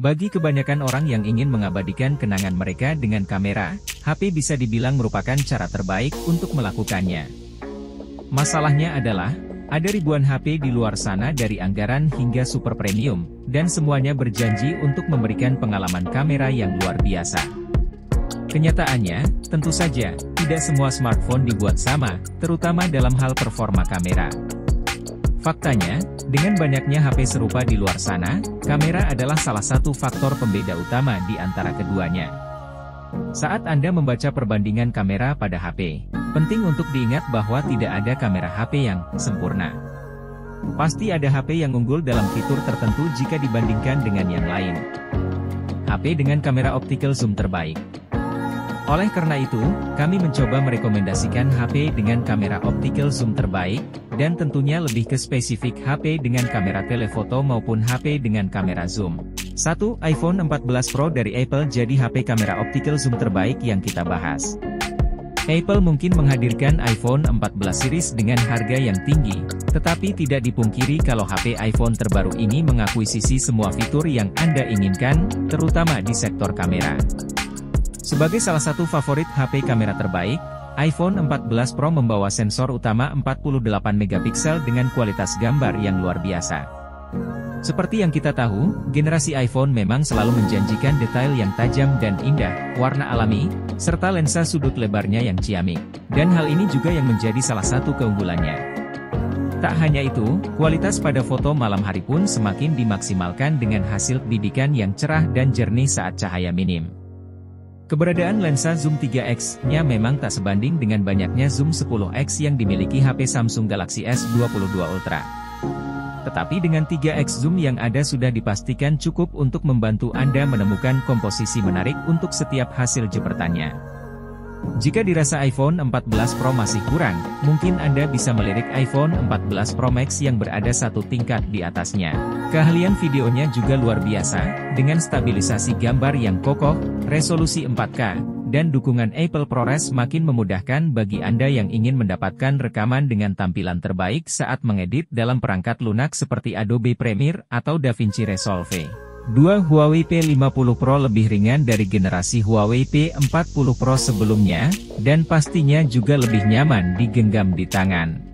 Bagi kebanyakan orang yang ingin mengabadikan kenangan mereka dengan kamera, HP bisa dibilang merupakan cara terbaik untuk melakukannya. Masalahnya adalah, ada ribuan HP di luar sana dari anggaran hingga super premium, dan semuanya berjanji untuk memberikan pengalaman kamera yang luar biasa. Kenyataannya, tentu saja, tidak semua smartphone dibuat sama, terutama dalam hal performa kamera. Faktanya, dengan banyaknya HP serupa di luar sana, kamera adalah salah satu faktor pembeda utama di antara keduanya. Saat Anda membaca perbandingan kamera pada HP, penting untuk diingat bahwa tidak ada kamera HP yang sempurna. Pasti ada HP yang unggul dalam fitur tertentu jika dibandingkan dengan yang lain. HP dengan kamera optical zoom terbaik. Oleh karena itu, kami mencoba merekomendasikan HP dengan kamera optical zoom terbaik, dan tentunya lebih ke spesifik HP dengan kamera telefoto maupun HP dengan kamera zoom. 1. iPhone 14 Pro dari Apple jadi HP kamera optical zoom terbaik yang kita bahas. Apple mungkin menghadirkan iPhone 14 series dengan harga yang tinggi, tetapi tidak dipungkiri kalau HP iPhone terbaru ini mengakuisisi semua fitur yang Anda inginkan, terutama di sektor kamera. Sebagai salah satu favorit HP kamera terbaik, iPhone 14 Pro membawa sensor utama 48 megapiksel dengan kualitas gambar yang luar biasa. Seperti yang kita tahu, generasi iPhone memang selalu menjanjikan detail yang tajam dan indah, warna alami, serta lensa sudut lebarnya yang ciamik. Dan hal ini juga yang menjadi salah satu keunggulannya. Tak hanya itu, kualitas pada foto malam hari pun semakin dimaksimalkan dengan hasil bidikan yang cerah dan jernih saat cahaya minim. Keberadaan lensa zoom 3x-nya memang tak sebanding dengan banyaknya zoom 10x yang dimiliki HP Samsung Galaxy S22 Ultra. Tetapi dengan 3x zoom yang ada sudah dipastikan cukup untuk membantu Anda menemukan komposisi menarik untuk setiap hasil jepretannya. Jika dirasa iPhone 14 Pro masih kurang, mungkin Anda bisa melirik iPhone 14 Pro Max yang berada satu tingkat di atasnya. Keahlian videonya juga luar biasa, dengan stabilisasi gambar yang kokoh, resolusi 4K, dan dukungan Apple ProRes makin memudahkan bagi Anda yang ingin mendapatkan rekaman dengan tampilan terbaik saat mengedit dalam perangkat lunak seperti Adobe Premiere atau DaVinci Resolve. 2. Huawei P50 Pro lebih ringan dari generasi Huawei P40 Pro sebelumnya, dan pastinya juga lebih nyaman digenggam di tangan.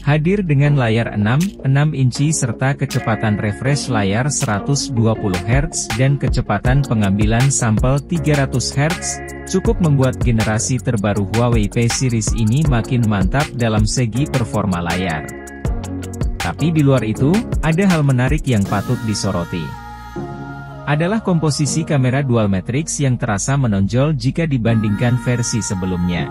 Hadir dengan layar 6,6 inci serta kecepatan refresh layar 120 Hz dan kecepatan pengambilan sampel 300 Hz, cukup membuat generasi terbaru Huawei P series ini makin mantap dalam segi performa layar. Tapi di luar itu, ada hal menarik yang patut disoroti. Adalah komposisi kamera dual matrix yang terasa menonjol jika dibandingkan versi sebelumnya.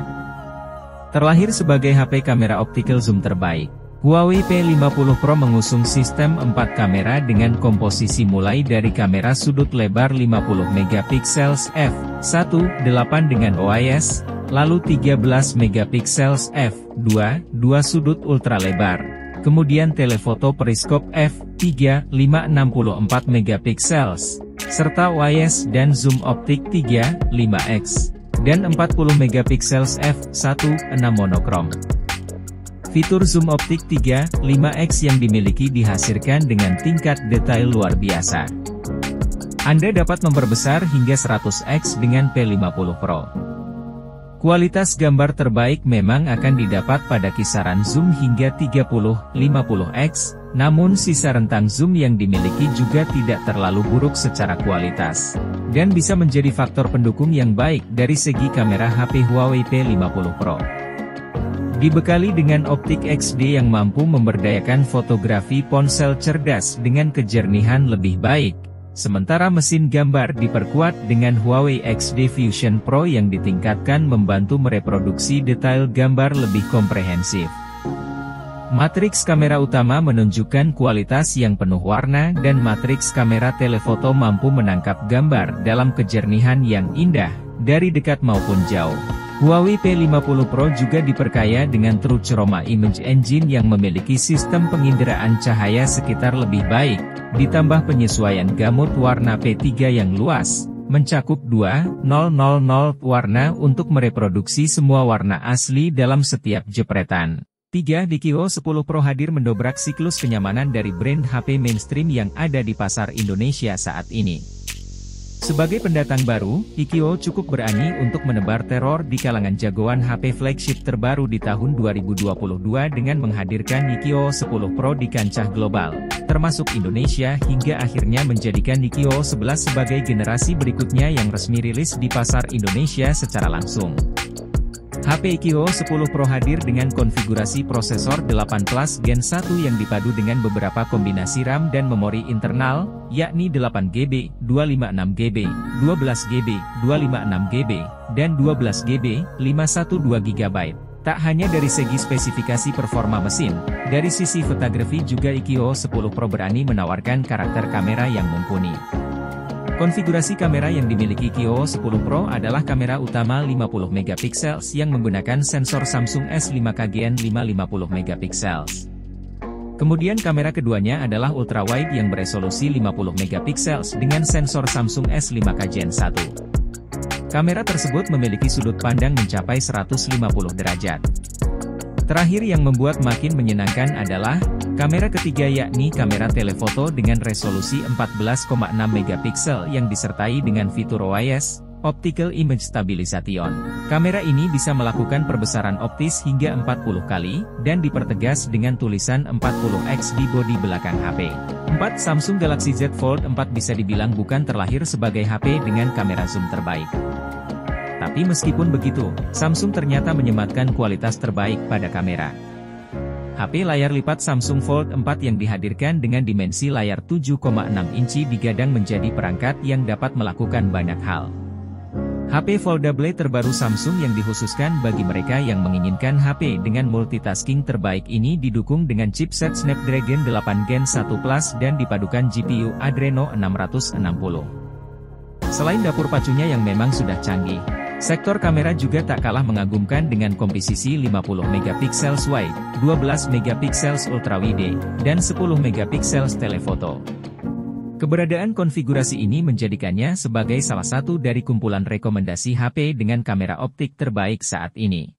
Terlahir sebagai HP kamera optical zoom terbaik, Huawei P50 Pro mengusung sistem 4 kamera dengan komposisi mulai dari kamera sudut lebar 50 megapiksel f1.8 dengan OIS, lalu 13 megapiksel f2.2 sudut ultra lebar. Kemudian telefoto periskop f3.5 64 megapiksel, serta OIS dan zoom optik 3.5x, dan 40 megapiksel f1.6 monokrom. Fitur zoom optik 3.5x yang dimiliki dihasilkan dengan tingkat detail luar biasa. Anda dapat memperbesar hingga 100x dengan P50 Pro. Kualitas gambar terbaik memang akan didapat pada kisaran zoom hingga 30-50x, namun sisa rentang zoom yang dimiliki juga tidak terlalu buruk secara kualitas, dan bisa menjadi faktor pendukung yang baik dari segi kamera HP Huawei P50 Pro. Dibekali dengan optik XD yang mampu memberdayakan fotografi ponsel cerdas dengan kejernihan lebih baik, sementara mesin gambar diperkuat dengan Huawei XD Fusion Pro yang ditingkatkan membantu mereproduksi detail gambar lebih komprehensif. Matriks kamera utama menunjukkan kualitas yang penuh warna dan matriks kamera telefoto mampu menangkap gambar dalam kejernihan yang indah, dari dekat maupun jauh. Huawei P50 Pro juga diperkaya dengan True Chroma Image Engine yang memiliki sistem penginderaan cahaya sekitar lebih baik, ditambah penyesuaian gamut warna P3 yang luas, mencakup 2.000 warna untuk mereproduksi semua warna asli dalam setiap jepretan. 3. Nikio 10 Pro hadir mendobrak siklus kenyamanan dari brand HP mainstream yang ada di pasar Indonesia saat ini. Sebagai pendatang baru, Nikio cukup berani untuk menebar teror di kalangan jagoan HP flagship terbaru di tahun 2022 dengan menghadirkan Nikio 10 Pro di kancah global, termasuk Indonesia, hingga akhirnya menjadikan Nikio 11 sebagai generasi berikutnya yang resmi rilis di pasar Indonesia secara langsung. HP Nikio 10 Pro hadir dengan konfigurasi prosesor 8 Plus Gen 1 yang dipadu dengan beberapa kombinasi RAM dan memori internal, yakni 8GB, 256GB, 12GB, 256GB, dan 12GB, 512GB. Tak hanya dari segi spesifikasi performa mesin, dari sisi fotografi juga Nikio 10 Pro berani menawarkan karakter kamera yang mumpuni. Konfigurasi kamera yang dimiliki Nikio 10 Pro adalah kamera utama 50MP yang menggunakan sensor Samsung S5 Gen 50MP. Kemudian kamera keduanya adalah ultrawide yang beresolusi 50MP dengan sensor Samsung S5 Gen 1. Kamera tersebut memiliki sudut pandang mencapai 150 derajat. Terakhir yang membuat makin menyenangkan adalah kamera ketiga, yakni kamera telefoto dengan resolusi 14,6MP yang disertai dengan fitur OIS, Optical Image Stabilization. Kamera ini bisa melakukan perbesaran optis hingga 40 kali, dan dipertegas dengan tulisan 40x di bodi belakang HP. 4. Samsung Galaxy Z Fold 4 bisa dibilang bukan terlahir sebagai HP dengan kamera zoom terbaik. Tapi meskipun begitu, Samsung ternyata menyematkan kualitas terbaik pada kamera. HP layar lipat Samsung Fold 4 yang dihadirkan dengan dimensi layar 7,6 inci digadang menjadi perangkat yang dapat melakukan banyak hal. HP foldable terbaru Samsung yang dikhususkan bagi mereka yang menginginkan HP dengan multitasking terbaik ini didukung dengan chipset Snapdragon 8 Gen 1 Plus dan dipadukan GPU Adreno 660. Selain dapur pacunya yang memang sudah canggih, sektor kamera juga tak kalah mengagumkan dengan komposisi 50MP wide, 12MP ultrawide, dan 10MP telefoto. Keberadaan konfigurasi ini menjadikannya sebagai salah satu dari kumpulan rekomendasi HP dengan kamera optik terbaik saat ini.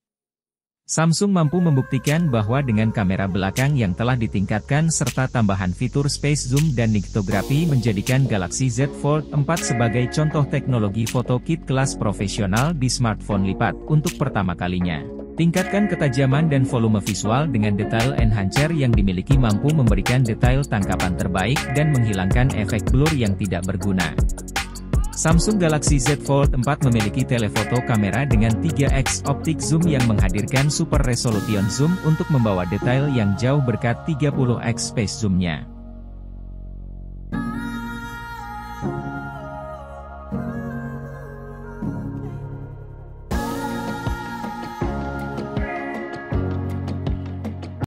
Samsung mampu membuktikan bahwa dengan kamera belakang yang telah ditingkatkan serta tambahan fitur Space Zoom dan Nictografi menjadikan Galaxy Z Fold 4 sebagai contoh teknologi foto kit kelas profesional di smartphone lipat untuk pertama kalinya. Tingkatkan ketajaman dan volume visual dengan detail enhancer yang dimiliki mampu memberikan detail tangkapan terbaik dan menghilangkan efek blur yang tidak berguna. Samsung Galaxy Z Fold 4 memiliki telefoto kamera dengan 3x optic zoom yang menghadirkan super resolution zoom untuk membawa detail yang jauh berkat 30x space zoom-nya.